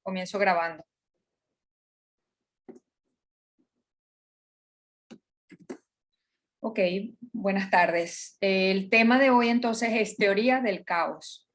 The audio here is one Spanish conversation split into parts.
Comienzo grabando. Ok, buenas tardes. El tema de hoy entonces es teoría del caos.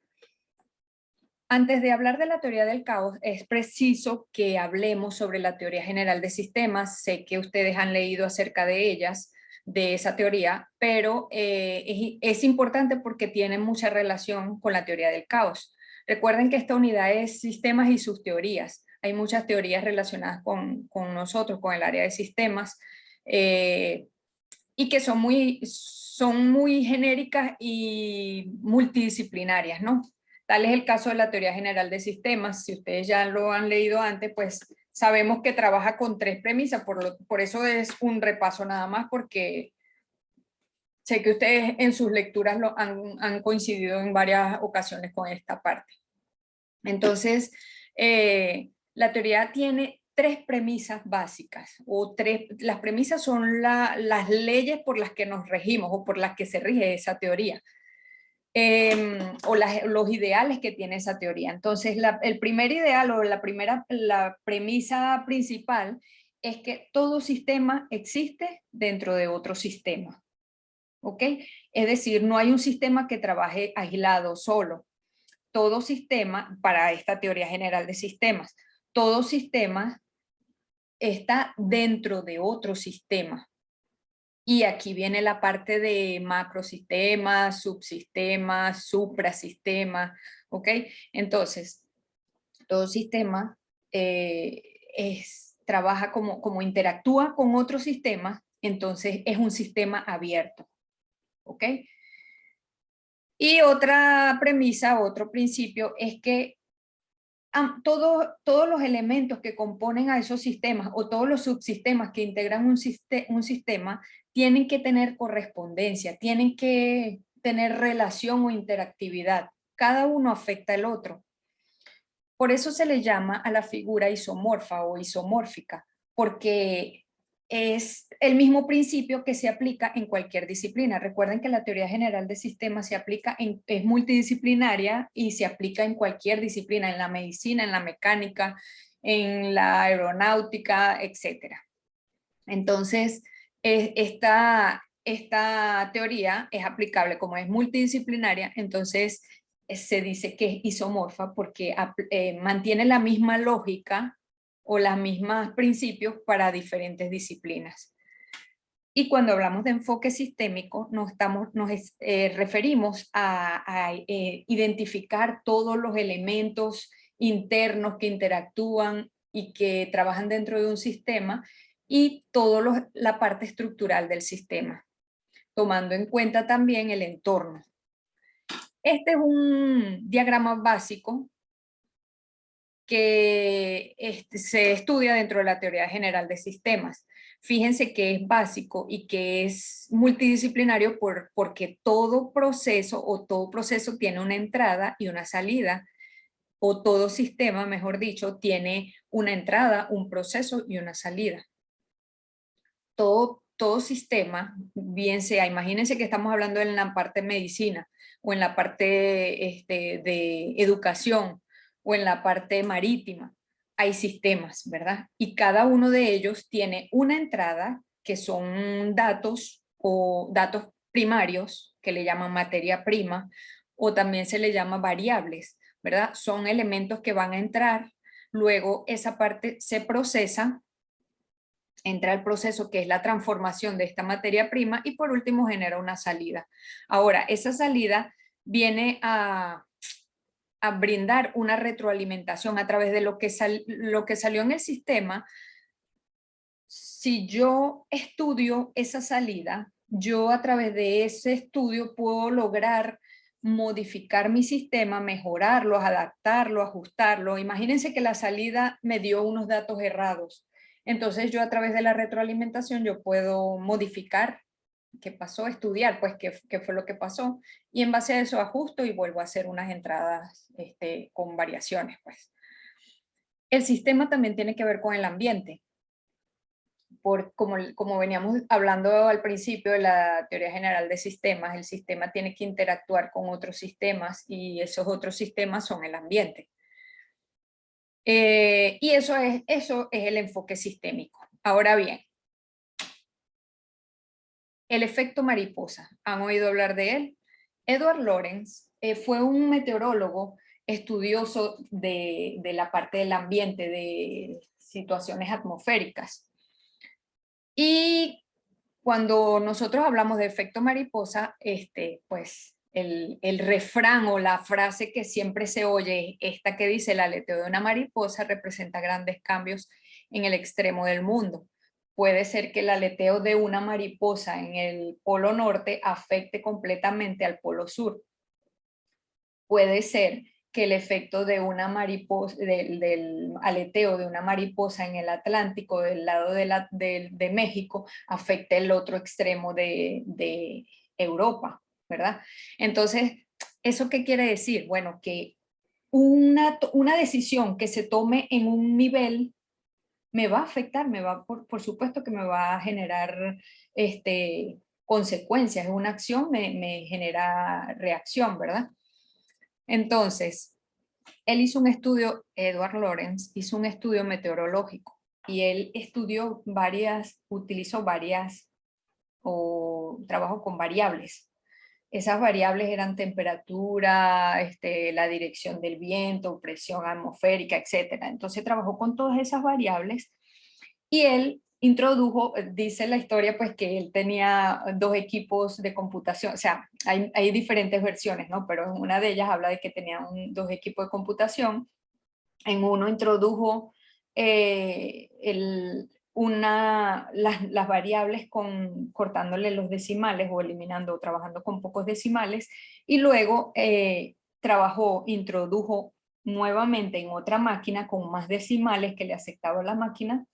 Antes de hablar de la teoría del caos, es preciso que hablemos sobre la teoría general de sistemas. Sé que ustedes han leído acerca de ellas, de esa teoría, pero es importante porque tiene mucha relación con la teoría del caos. Recuerden que esta unidad es sistemas y sus teorías. Hay muchas teorías relacionadas con nosotros, con el área de sistemas, y que son muy genéricas y multidisciplinarias, ¿no? Tal es el caso de la teoría general de sistemas. Si ustedes ya lo han leído antes, pues sabemos que trabaja con 3 premisas, por eso es un repaso nada más, porque sé que ustedes en sus lecturas han coincidido en varias ocasiones con esta parte. Entonces, la teoría tiene 3 premisas básicas, las premisas son las leyes por las que nos regimos o por las que se rige esa teoría, o los ideales que tiene esa teoría. Entonces, el primer ideal o la premisa principal es que todo sistema existe dentro de otro sistema, ¿ok? Es decir, no hay un sistema que trabaje aislado, solo. Todo sistema, para esta teoría general de sistemas, todo sistema está dentro de otro sistema. Y aquí viene la parte de macrosistemas, subsistemas, suprasistemas, ¿ok? Entonces, todo sistema trabaja como interactúa con otros sistemas, entonces es un sistema abierto, ¿ok? Y otra premisa, otro principio es que todos los elementos que componen a esos sistemas o todos los subsistemas que integran un sistema tienen que tener correspondencia, tienen que tener relación o interactividad. Cada uno afecta al otro. Por eso se le llama a la figura isomorfa o isomórfica, porque es el mismo principio que se aplica en cualquier disciplina. Recuerden que la teoría general de sistemas es multidisciplinaria y se aplica en cualquier disciplina, en la medicina, en la mecánica, en la aeronáutica, etc. Entonces, esta teoría es aplicable como es multidisciplinaria, entonces se dice que es isomorfa porque mantiene la misma lógica o los mismos principios para diferentes disciplinas. Y cuando hablamos de enfoque sistémico, nos referimos a identificar todos los elementos internos que interactúan y que trabajan dentro de un sistema y toda la parte estructural del sistema, tomando en cuenta también el entorno. Este es un diagrama básico que se estudia dentro de la teoría general de sistemas. Fíjense que es básico y que es multidisciplinario porque todo proceso tiene una entrada y una salida, o todo sistema, mejor dicho, tiene una entrada, un proceso y una salida. Todo sistema, bien sea, imagínense que estamos hablando en la parte de medicina o en la parte de educación o en la parte marítima, hay sistemas, ¿verdad? Y cada uno de ellos tiene una entrada que son datos o datos primarios, que le llaman materia prima, o también se le llama variables, ¿verdad? Son elementos que van a entrar, luego esa parte se procesa, entra el proceso que es la transformación de esta materia prima y por último genera una salida. Ahora, esa salida viene a brindar una retroalimentación a través de lo que salió en el sistema. Si yo estudio esa salida, yo a través de ese estudio puedo lograr modificar mi sistema, mejorarlo, adaptarlo, ajustarlo. Imagínense que la salida me dio unos datos errados. Entonces yo a través de la retroalimentación yo puedo modificar qué pasó, estudiar pues qué fue lo que pasó y en base a eso ajusto y vuelvo a hacer unas entradas con variaciones pues. El sistema también tiene que ver con el ambiente. Como veníamos hablando al principio de la teoría general de sistemas, el sistema tiene que interactuar con otros sistemas y esos otros sistemas son el ambiente. Y eso es el enfoque sistémico. Ahora bien, el efecto mariposa. ¿Han oído hablar de él? Edward Lorenz fue un meteorólogo estudioso de la parte del ambiente, de situaciones atmosféricas. Y cuando nosotros hablamos de efecto mariposa, pues el refrán o la frase que siempre se oye, esta que dice: el aleteo de una mariposa representa grandes cambios en el extremo del mundo. Puede ser que el aleteo de una mariposa en el polo norte afecte completamente al polo sur. Puede ser que el efecto de una mariposa, del aleteo de una mariposa en el Atlántico, del lado de México, afecte el otro extremo de Europa, ¿verdad? Entonces, ¿eso qué quiere decir? Bueno, que una decisión que se tome en un nivel me va a afectar, por supuesto que me va a generar consecuencias. Una acción me genera reacción, ¿verdad? Entonces, él hizo un estudio, Edward Lorenz hizo un estudio meteorológico y él utilizó varias o trabajó con variables. Esas variables eran temperatura, la dirección del viento, presión atmosférica, etcétera. Entonces trabajó con todas esas variables y él introdujo, dice la historia, pues que él tenía dos equipos de computación, o sea, hay diferentes versiones, ¿no? Pero en una de ellas habla de que tenía dos equipos de computación. En uno introdujo las variables cortándole los decimales o eliminando, o trabajando con pocos decimales, y luego introdujo nuevamente en otra máquina con más decimales que le aceptaba la máquina,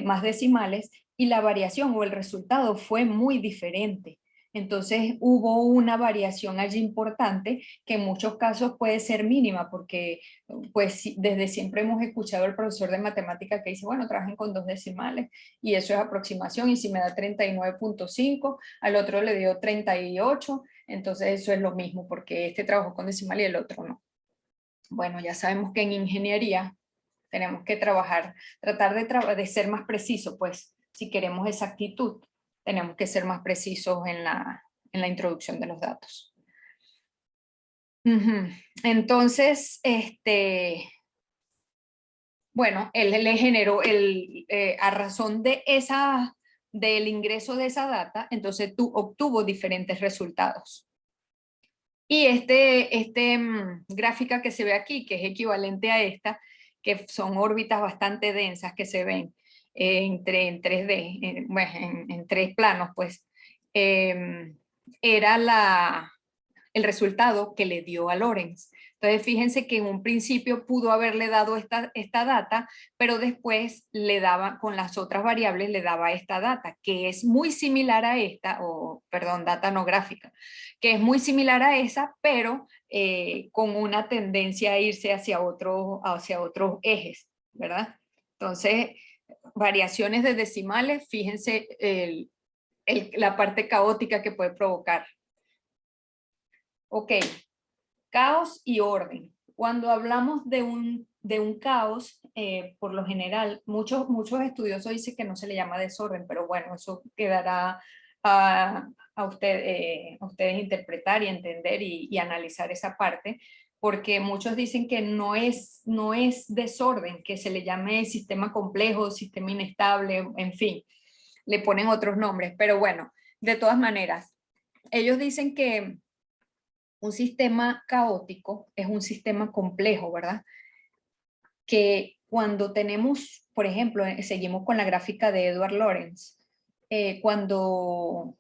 más decimales, y la variación o el resultado fue muy diferente. Entonces hubo una variación allí importante que en muchos casos puede ser mínima porque pues desde siempre hemos escuchado al profesor de matemática que dice, bueno, trabajen con dos decimales y eso es aproximación, y si me da 39.5, al otro le dio 38, entonces eso es lo mismo porque este trabajó con decimal y el otro no. Bueno, ya sabemos que en ingeniería tenemos que tratar de ser más precisos, pues si queremos exactitud, tenemos que ser más precisos en la introducción de los datos. Entonces, bueno, él le generó, a razón del ingreso de esa data, entonces obtuvo diferentes resultados. Y gráfica que se ve aquí, que es equivalente a esta, que son órbitas bastante densas que se ven en 3D, en tres planos, pues, era el resultado que le dio a Lorenz. Entonces, fíjense que en un principio pudo haberle dado esta data, pero después le daba, con las otras variables, le daba esta data, que es muy similar a esta, o perdón, data no gráfica, que es muy similar a esa, pero con una tendencia a irse hacia otros ejes, ¿verdad? Entonces, variaciones de decimales, fíjense la parte caótica que puede provocar. Ok, caos y orden. Cuando hablamos de un caos, por lo general, muchos estudiosos dicen que no se le llama desorden, pero bueno, eso quedará a ustedes interpretar y entender y analizar esa parte, porque muchos dicen que no es desorden, que se le llame sistema complejo, sistema inestable, en fin, le ponen otros nombres, pero bueno, de todas maneras, ellos dicen que un sistema caótico es un sistema complejo, ¿verdad? Que cuando tenemos, por ejemplo, seguimos con la gráfica de Edward Lorenz, cuando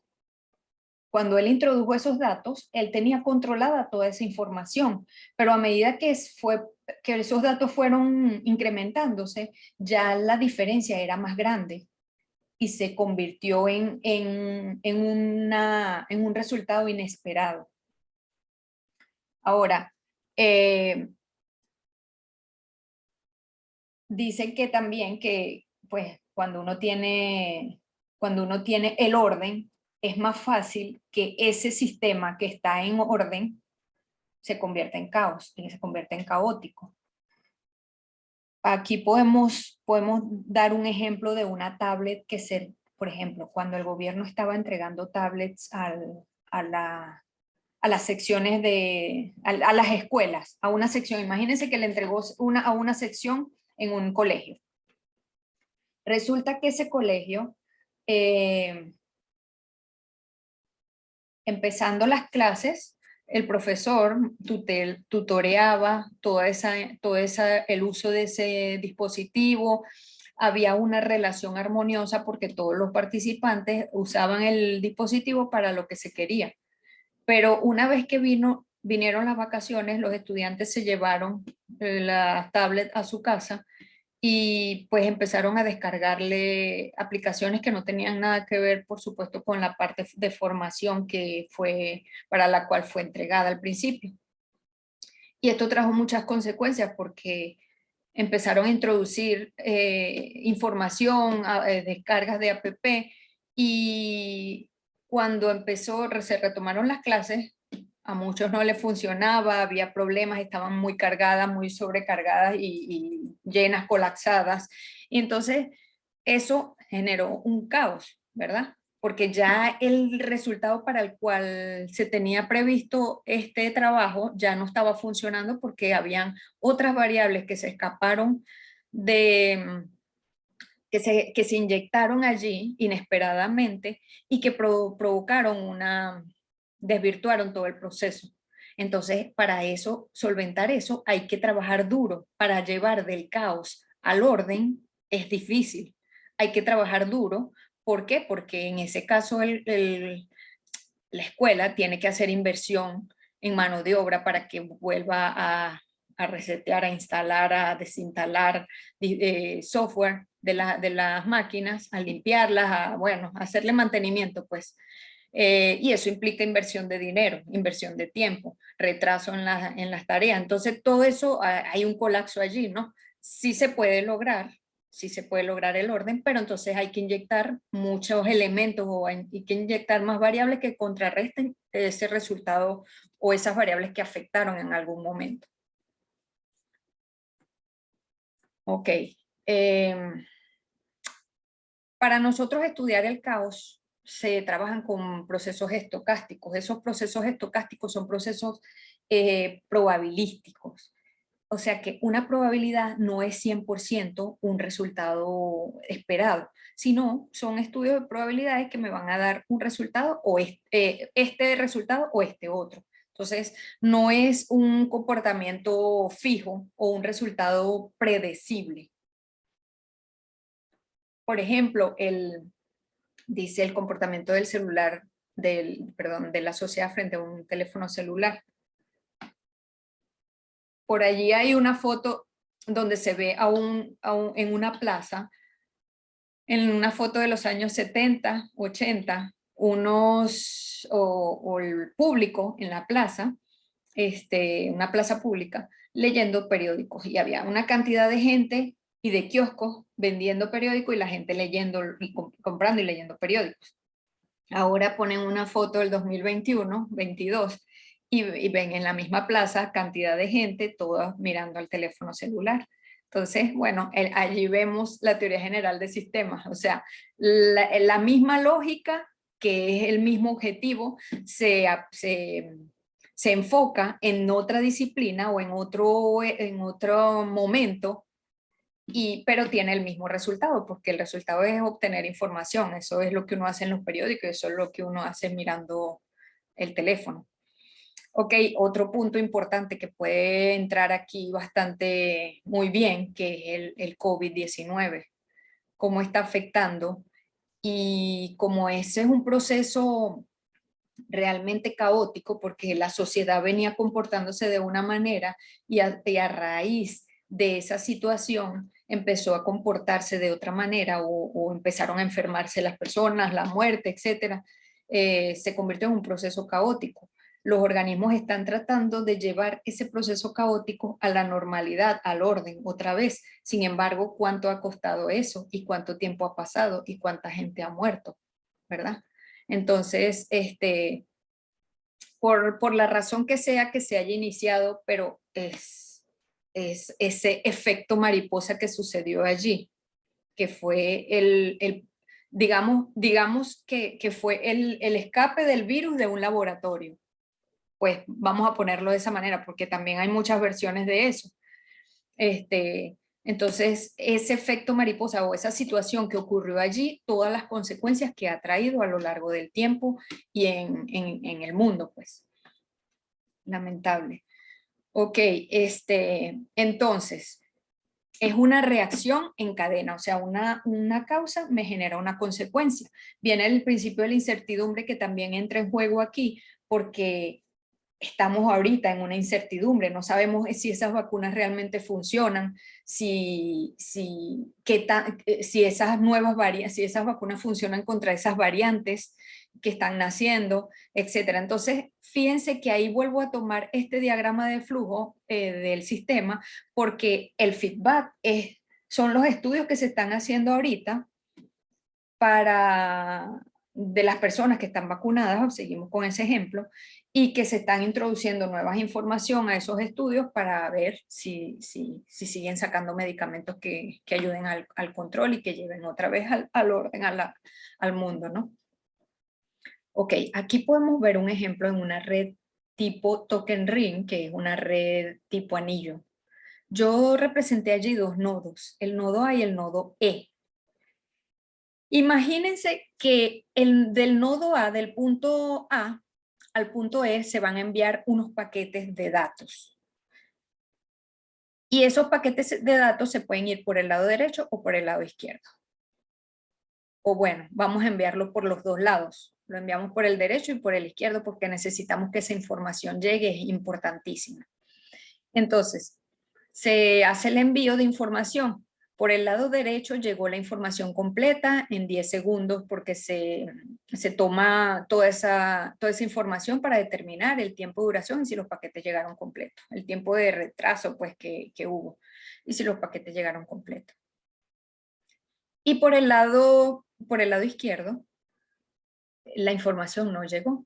él introdujo esos datos, él tenía controlada toda esa información, pero a medida que esos datos fueron incrementándose, ya la diferencia era más grande y se convirtió en un resultado inesperado. Ahora, dicen que también que pues cuando uno tiene el orden, es más fácil que ese sistema que está en orden se convierta en caos y se convierta en caótico. aquí podemos dar un ejemplo de una tablet por ejemplo, cuando el gobierno estaba entregando tablets a las secciones a las escuelas, a una sección. Imagínense que le entregó a una sección en un colegio. Resulta que ese colegio, empezando las clases, el profesor tutoreaba el uso de ese dispositivo. Había una relación armoniosa porque todos los participantes usaban el dispositivo para lo que se quería. Pero una vez que vinieron las vacaciones, los estudiantes se llevaron la tablet a su casa y pues empezaron a descargarle aplicaciones que no tenían nada que ver, por supuesto, con la parte de formación que fue para la cual fue entregada al principio. Y esto trajo muchas consecuencias porque empezaron a introducir información, descargas de app, y cuando se retomaron las clases, a muchos no les funcionaba, había problemas, estaban muy cargadas, muy sobrecargadas y llenas, colapsadas. Y entonces eso generó un caos, ¿verdad? Porque ya el resultado para el cual se tenía previsto este trabajo ya no estaba funcionando porque habían otras variables que se escaparon que se inyectaron allí inesperadamente y que provocaron desvirtuaron todo el proceso. Entonces, para eso, solventar eso, hay que trabajar duro. Para llevar del caos al orden es difícil. Hay que trabajar duro. ¿Por qué? Porque en ese caso la escuela tiene que hacer inversión en mano de obra para que vuelva a resetear, a instalar, a desinstalar software de las máquinas, a limpiarlas, bueno, a hacerle mantenimiento, pues. Y eso implica inversión de dinero, inversión de tiempo, retraso en las tareas. Entonces, todo eso, hay un colapso allí, ¿no? Sí se puede lograr, sí se puede lograr el orden, pero entonces hay que inyectar muchos elementos o hay que inyectar más variables que contrarresten ese resultado o esas variables que afectaron en algún momento. Ok. Para nosotros estudiar el caos, se trabajan con procesos estocásticos. Esos procesos estocásticos son procesos probabilísticos. O sea que una probabilidad no es 100% un resultado esperado, sino son estudios de probabilidades que me van a dar un resultado o este resultado o este otro. Entonces, no es un comportamiento fijo o un resultado predecible. Por ejemplo, dice el comportamiento del celular, de la sociedad frente a un teléfono celular. Por allí hay una foto donde se ve en una plaza, en una foto de los años 70, 80, o el público en la plaza, una plaza pública, leyendo periódicos. Y había una cantidad de gente y de kioscos vendiendo periódicos y la gente leyendo, y comprando y leyendo periódicos. Ahora ponen una foto del 2021, 22, y ven en la misma plaza cantidad de gente, todas mirando al teléfono celular. Entonces, bueno, allí vemos la teoría general de sistemas, o sea, la misma lógica, que es el mismo objetivo, se enfoca en otra disciplina o en otro momento, pero tiene el mismo resultado, porque el resultado es obtener información. Eso es lo que uno hace en los periódicos, eso es lo que uno hace mirando el teléfono. Ok, otro punto importante que puede entrar aquí bastante muy bien, que es el COVID-19, cómo está afectando, y como ese es un proceso realmente caótico, porque la sociedad venía comportándose de una manera y a raíz de esa situación empezó a comportarse de otra manera o empezaron a enfermarse las personas, la muerte, etcétera. Se convirtió en un proceso caótico. Los organismos están tratando de llevar ese proceso caótico a la normalidad, al orden, otra vez. Sin embargo, ¿cuánto ha costado eso? ¿Y cuánto tiempo ha pasado? ¿Y cuánta gente ha muerto? ¿Verdad? Entonces, por la razón que sea que se haya iniciado, pero es ese efecto mariposa que sucedió allí, que fue digamos que fue el escape del virus de un laboratorio. Pues vamos a ponerlo de esa manera, porque también hay muchas versiones de eso. Entonces, ese efecto mariposa o esa situación que ocurrió allí, todas las consecuencias que ha traído a lo largo del tiempo y en el mundo, pues. Lamentable. Ok, entonces, es una reacción en cadena, o sea, una causa me genera una consecuencia. Viene el principio de la incertidumbre que también entra en juego aquí, porque estamos ahorita en una incertidumbre, no sabemos si esas vacunas realmente funcionan, si esas si esas vacunas funcionan contra esas variantes que están naciendo, etcétera. Entonces, fíjense que ahí vuelvo a tomar este diagrama de flujo del sistema, porque el feedback son los estudios que se están haciendo ahorita de las personas que están vacunadas, seguimos con ese ejemplo, y que se están introduciendo nuevas información a esos estudios para ver si siguen sacando medicamentos que ayuden al control y que lleven otra vez al orden al mundo, ¿no? Ok, aquí podemos ver un ejemplo en una red tipo token ring, que es una red tipo anillo. Yo representé allí dos nodos, el nodo A y el nodo E. Imagínense que del nodo A, del punto A al punto E, se van a enviar unos paquetes de datos. Y esos paquetes de datos se pueden ir por el lado derecho o por el lado izquierdo. O bueno, vamos a enviarlo por los dos lados. Lo enviamos por el derecho y por el izquierdo porque necesitamos que esa información llegue, es importantísima. Entonces, se hace el envío de información. Por el lado derecho llegó la información completa en 10 segundos porque se toma toda esa información para determinar el tiempo de duración y si los paquetes llegaron completos, el tiempo de retraso pues que hubo y si los paquetes llegaron completos. Y por el lado izquierdo, la información no llegó.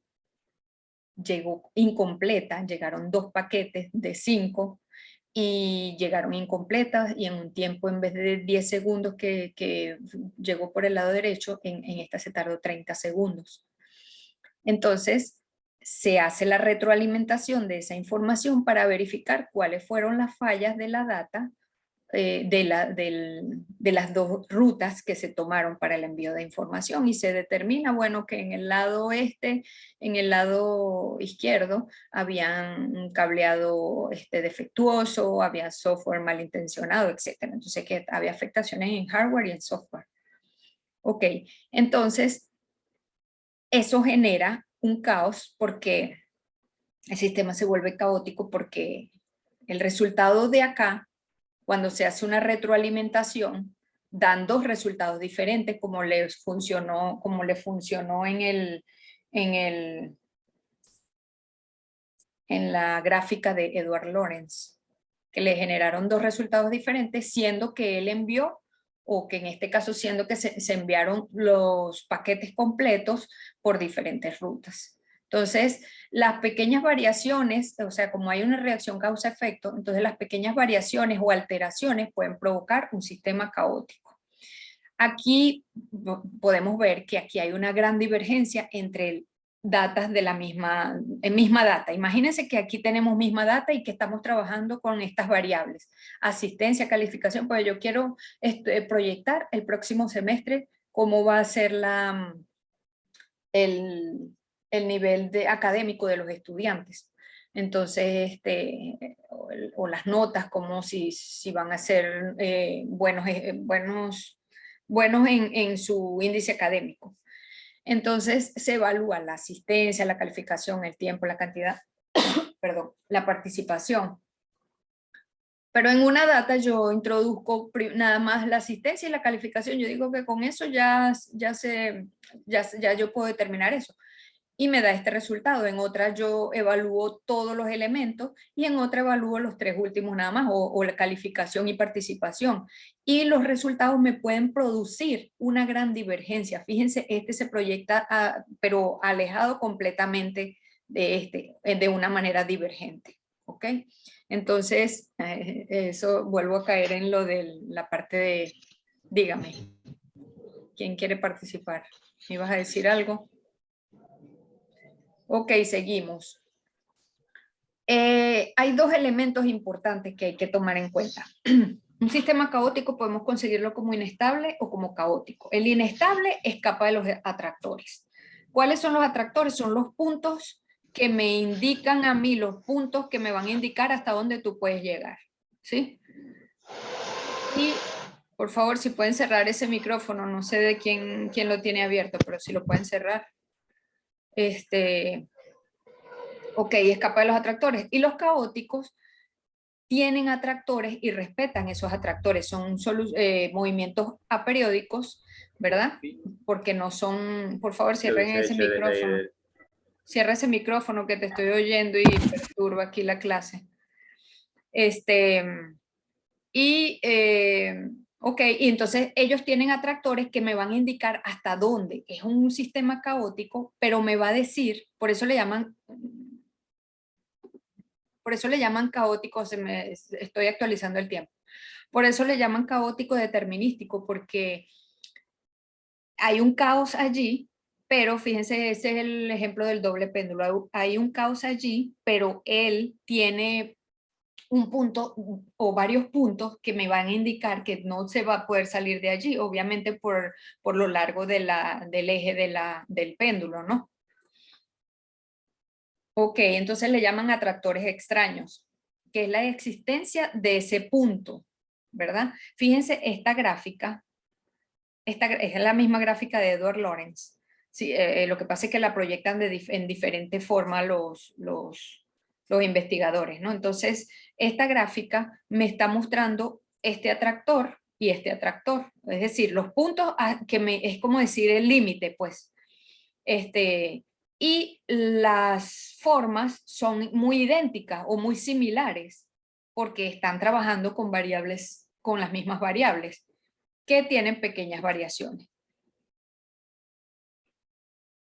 Llegó incompleta, llegaron 2 paquetes de 5 y llegaron incompletas y en un tiempo, en vez de 10 segundos que llegó por el lado derecho, en esta se tardó 30 segundos. Entonces, se hace la retroalimentación de esa información para verificar cuáles fueron las fallas de la data de las dos rutas que se tomaron para el envío de información y se determina, bueno, que en el lado en el lado izquierdo, habían un cableado defectuoso, había software malintencionado, etc. Entonces, que había afectaciones en hardware y en software. Ok, entonces, eso genera un caos porque el sistema se vuelve caótico porque el resultado de acá, cuando se hace una retroalimentación, dan 2 resultados diferentes como le funcionó en la gráfica de Edward Lorenz, que le generaron 2 resultados diferentes, siendo que él envió, o que en este caso siendo que se enviaron los paquetes completos por diferentes rutas. Entonces, las pequeñas variaciones, o sea, como hay una reacción causa-efecto, entonces las pequeñas variaciones o alteraciones pueden provocar un sistema caótico. Aquí podemos ver que aquí hay una gran divergencia entre datas de la misma data. Imagínense que aquí tenemos misma data y que estamos trabajando con estas variables. Asistencia, calificación, pues yo quiero proyectar el próximo semestre cómo va a ser el nivel académico de los estudiantes. Entonces, o las notas, como si van a ser buenos en su índice académico. Entonces, se evalúa la asistencia, la calificación, el tiempo, la cantidad, perdón, la participación. Pero en una data yo introduzco nada más la asistencia y la calificación. Yo digo que con eso ya yo puedo determinar eso. Y me da este resultado. En otra yo evalúo todos los elementos y en otra evalúo los 3 últimos nada más, o la calificación y participación. Y los resultados me pueden producir una gran divergencia. Fíjense, se proyecta, pero alejado completamente de una manera divergente. ¿Ok? Entonces, eso vuelvo a caer en lo de la parte de, dígame, ¿quién quiere participar? ¿Me ibas a decir algo? Ok, seguimos. Hay dos elementos importantes que hay que tomar en cuenta. Un sistema caótico podemos conseguirlo como inestable o como caótico. El inestable escapa de los atractores. ¿Cuáles son los atractores? Son los puntos que me indican a mí, los puntos que me van a indicar hasta dónde tú puedes llegar. ¿Sí? Y por favor, si pueden cerrar ese micrófono, no sé de quién lo tiene abierto, pero si lo pueden cerrar. Ok, escapa de los atractores. Y los caóticos tienen atractores y respetan esos atractores. Son movimientos aperiódicos, ¿verdad? Porque no son, por favor, cierren ese micrófono. Cierra ese micrófono que te estoy oyendo y perturba aquí la clase. Ok, y entonces ellos tienen atractores que me van a indicar hasta dónde. Es un sistema caótico, pero me va a decir, por eso le llaman caótico, estoy actualizando el tiempo. Por eso le llaman caótico determinístico, porque hay un caos allí, pero fíjense, ese es el ejemplo del doble péndulo. Hay un caos allí, pero él tiene un punto o varios puntos que me van a indicar que no se va a poder salir de allí, obviamente por lo largo del eje del péndulo, ¿no? Ok, entonces le llaman atractores extraños, que es la existencia de ese punto, ¿verdad? Fíjense esta gráfica, esta es la misma gráfica de Edward Lorenz. Sí, lo que pasa es que la proyectan en diferente forma los investigadores, ¿no? Entonces, esta gráfica me está mostrando este atractor y este atractor, es decir, los puntos es como decir el límite, pues. Y las formas son muy idénticas o muy similares porque están trabajando con variables, con las mismas variables que tienen pequeñas variaciones.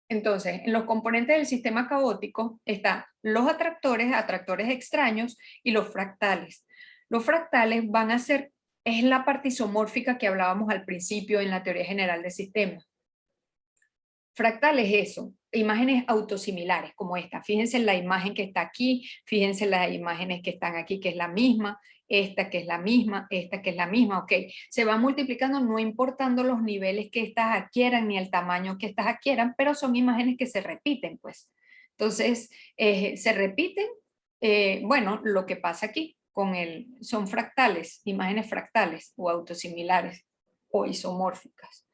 Entonces, en los componentes del sistema caótico están los atractores extraños y los fractales. Los fractales van a ser, es la parte isomórfica que hablábamos al principio en la teoría general de sistemas. Fractal es eso, imágenes autosimilares como esta. Fíjense en la imagen que está aquí, fíjense en las imágenes que están aquí, que es la misma, esta que es la misma, esta que es la misma, ok. Se va multiplicando no importando los niveles que estas adquieran ni el tamaño que estas adquieran, pero son imágenes que se repiten, pues. Entonces, se repiten, bueno, lo que pasa aquí son fractales, imágenes fractales o autosimilares o isomórficas.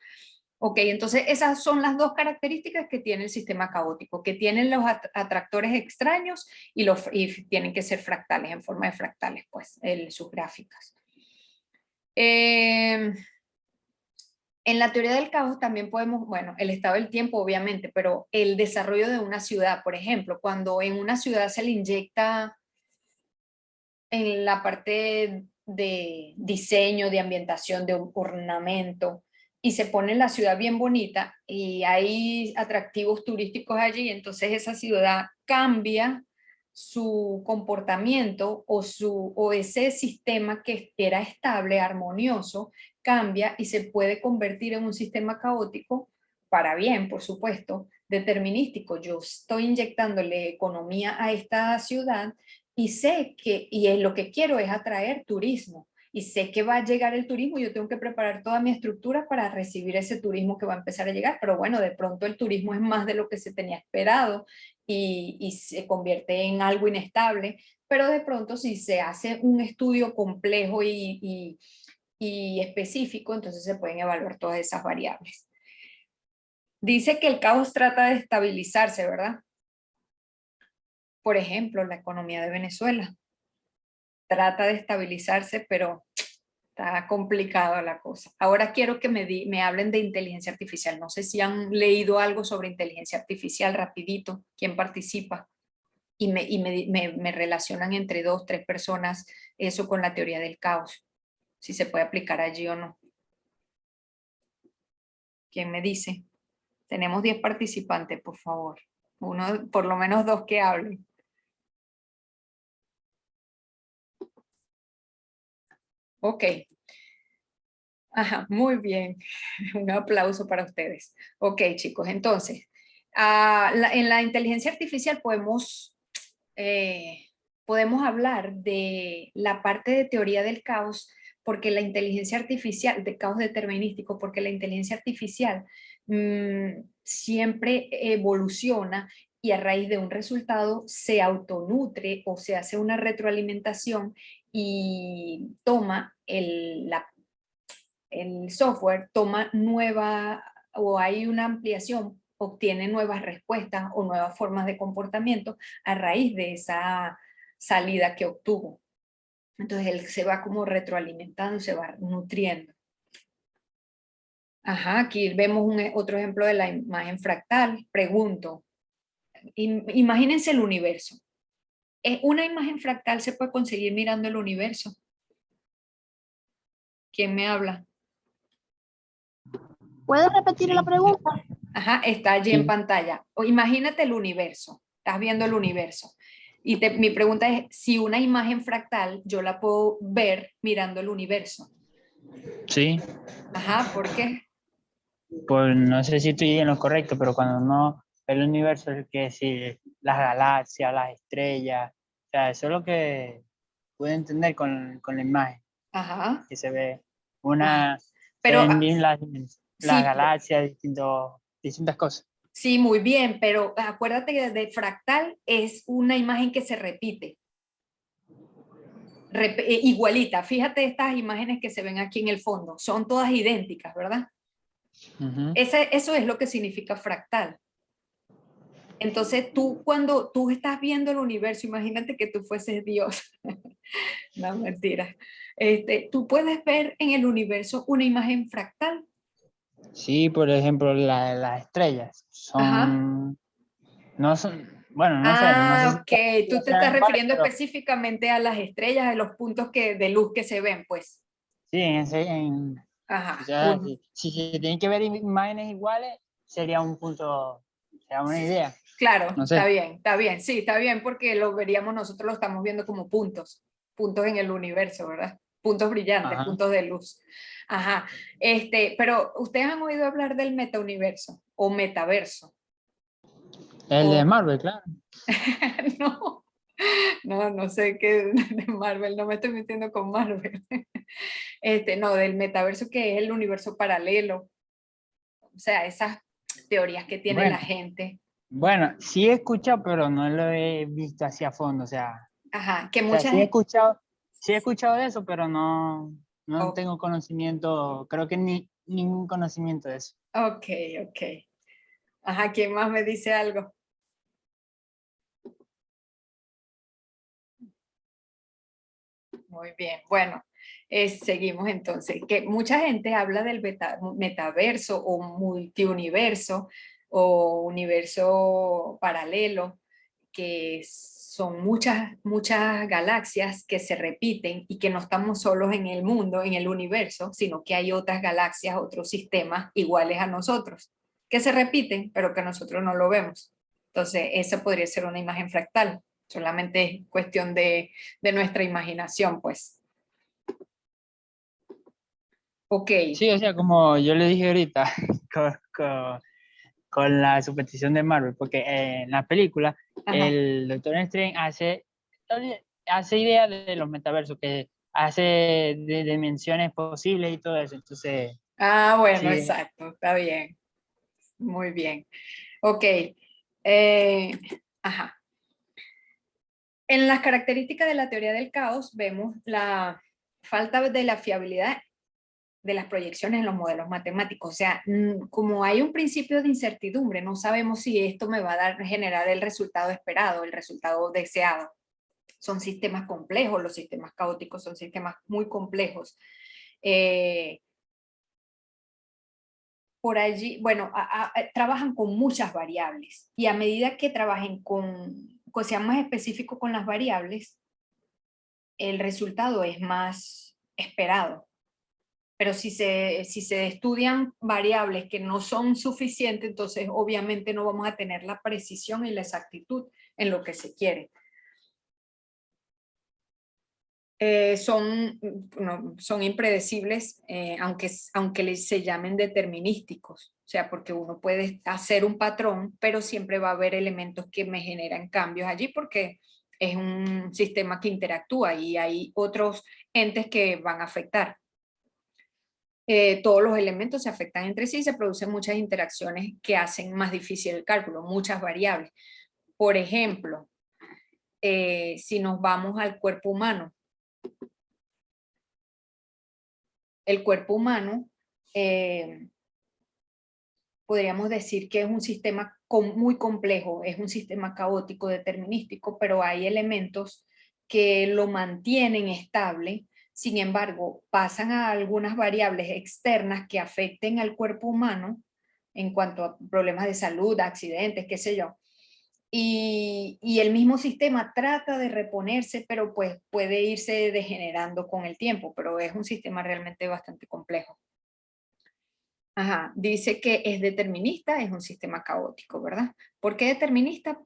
Ok, entonces esas son las dos características que tiene el sistema caótico, que tienen los atractores extraños y tienen que ser fractales, en forma de fractales, pues, sus gráficas. En la teoría del caos también podemos, bueno, el estado del tiempo obviamente, pero el desarrollo de una ciudad, por ejemplo, cuando en una ciudad se le inyecta en la parte de diseño, de ambientación, de ornamento, y se pone la ciudad bien bonita y hay atractivos turísticos allí, entonces esa ciudad cambia su comportamiento o ese sistema que era estable, armonioso, cambia y se puede convertir en un sistema caótico para bien, por supuesto, determinístico. Yo estoy inyectándole economía a esta ciudad y sé que, y es lo que quiero es atraer turismo, y sé que va a llegar el turismo, yo tengo que preparar toda mi estructura para recibir ese turismo que va a empezar a llegar, pero bueno, de pronto el turismo es más de lo que se tenía esperado y se convierte en algo inestable, pero de pronto si se hace un estudio complejo y específico, entonces se pueden evaluar todas esas variables. Dice que el caos trata de estabilizarse, ¿verdad? Por ejemplo, la economía de Venezuela trata de estabilizarse, pero está complicada la cosa. Ahora quiero que me hablen de inteligencia artificial. No sé si han leído algo sobre inteligencia artificial rapidito, quién participa. Me relacionan entre 2, 3 personas eso con la teoría del caos. Si se puede aplicar allí o no. ¿Quién me dice? Tenemos 10 participantes, por favor. Por lo menos 2 que hablen. Ok. Ajá, muy bien. Un aplauso para ustedes. Ok, chicos, entonces, en la inteligencia artificial podemos hablar de la parte de teoría del caos, porque la inteligencia artificial, de caos determinístico, porque la inteligencia artificial siempre evoluciona y a raíz de un resultado se autonutre o se hace una retroalimentación y toma el software, toma nueva o hay una ampliación, obtiene nuevas respuestas o nuevas formas de comportamiento a raíz de esa salida que obtuvo. Entonces él se va como retroalimentando, se va nutriendo. Ajá, aquí vemos otro ejemplo de la imagen fractal. Pregunto, imagínense el universo. Una imagen fractal se puede conseguir mirando el universo. ¿Quién me habla? ¿Puedes repetir la Sí, pregunta? Ajá, está allí en sí. pantalla. O imagínate el universo, estás viendo el universo. Y mi pregunta es, si una imagen fractal yo la puedo ver mirando el universo. Sí, Ajá, ¿por qué? pues no sé si estoy en lo correcto, pero cuando uno ve el universo, es que si las galaxias, las estrellas, o sea, eso es lo que pude entender con la imagen, Ajá, que se ve ajá. se Pero ven bien las sí, galaxias, distintas cosas. sí, muy bien, pero acuérdate que de fractal es una imagen que se repite. Igualita, fíjate estas imágenes que se ven aquí en el fondo, son todas idénticas, ¿verdad? Ujú. Eso es lo que significa fractal. Entonces tú cuando tú estás viendo el universo, imagínate que tú fueses Dios. No, mentira. Tú puedes ver en el universo una imagen fractal. Sí, por ejemplo, las estrellas Ajá. no son, bueno, no sé Ah, si ok. todas Tú te estás sean iguales, refiriendo pero específicamente a las estrellas, a los puntos de luz que se ven, pues. sí, o Ajá. sea, si se tienen que ver imágenes iguales, sería un punto, sería una idea, Claro, no sé. está bien, sí, está bien porque lo veríamos, nosotros lo estamos viendo como puntos, puntos en el universo, ¿verdad? Puntos brillantes, Ajá. puntos de luz. Ajá, pero ¿ustedes han oído hablar del metauniverso o metaverso? El de O, Marvel, claro. no, no sé qué de Marvel, no me estoy metiendo con Marvel. No, del metaverso que es el universo paralelo, o sea, esas teorías que tiene la Bueno, gente. bueno, sí he escuchado, pero no lo he visto así a fondo, Ajá, que o sea, muchas... sí he escuchado de eso, pero no Oh, tengo conocimiento, creo que ningún conocimiento de eso. ok, ok. Ajá, ¿quién más me dice algo? Muy bien, bueno, seguimos entonces. Que mucha gente habla del metaverso o multiuniverso o universo paralelo, que son muchas galaxias que se repiten y que no estamos solos en el mundo, en el universo, sino que hay otras galaxias, otros sistemas iguales a nosotros, que se repiten, pero que nosotros no lo vemos. Entonces, esa podría ser una imagen fractal, solamente es cuestión de nuestra imaginación, pues. Ok, Sí, o sea, como yo le dije ahorita, con, con- con la superstición de Marvel, porque en la película ajá. el Doctor Strange hace idea de los metaversos, que hace de dimensiones posibles y todo eso. Entonces, Ah, bueno, sí, exacto, está bien, muy bien. Ok, eh, ajá. En las características de la teoría del caos vemos la falta de la fiabilidad de las proyecciones en los modelos matemáticos. O sea, como hay un principio de incertidumbre, no sabemos si esto me va a generar el resultado esperado, el resultado deseado. Son sistemas complejos, los sistemas caóticos son sistemas muy complejos. Eh, por allí, bueno, trabajan con muchas variables y a medida que trabajen sean más específicos con las variables, el resultado es más esperado. Pero si se estudian variables que no son suficientes, entonces obviamente no vamos a tener la precisión y la exactitud en lo que se quiere. son impredecibles, aunque se llamen determinísticos. O sea, porque uno puede hacer un patrón, pero siempre va a haber elementos que me generan cambios allí porque es un sistema que interactúa y hay otros entes que van a afectar. Todos los elementos se afectan entre sí y se producen muchas interacciones que hacen más difícil el cálculo, muchas variables. Por ejemplo, si nos vamos al cuerpo humano, el cuerpo humano podríamos decir que es un sistema muy complejo, es un sistema caótico, determinístico, pero hay elementos que lo mantienen estable. Sin embargo, pasan a algunas variables externas que afecten al cuerpo humano en cuanto a problemas de salud, accidentes, qué sé yo. Y el mismo sistema trata de reponerse, pero pues puede irse degenerando con el tiempo, pero es un sistema realmente bastante complejo. Ajá, dice que es determinista, es un sistema caótico, ¿verdad? ¿Por qué determinista? Porque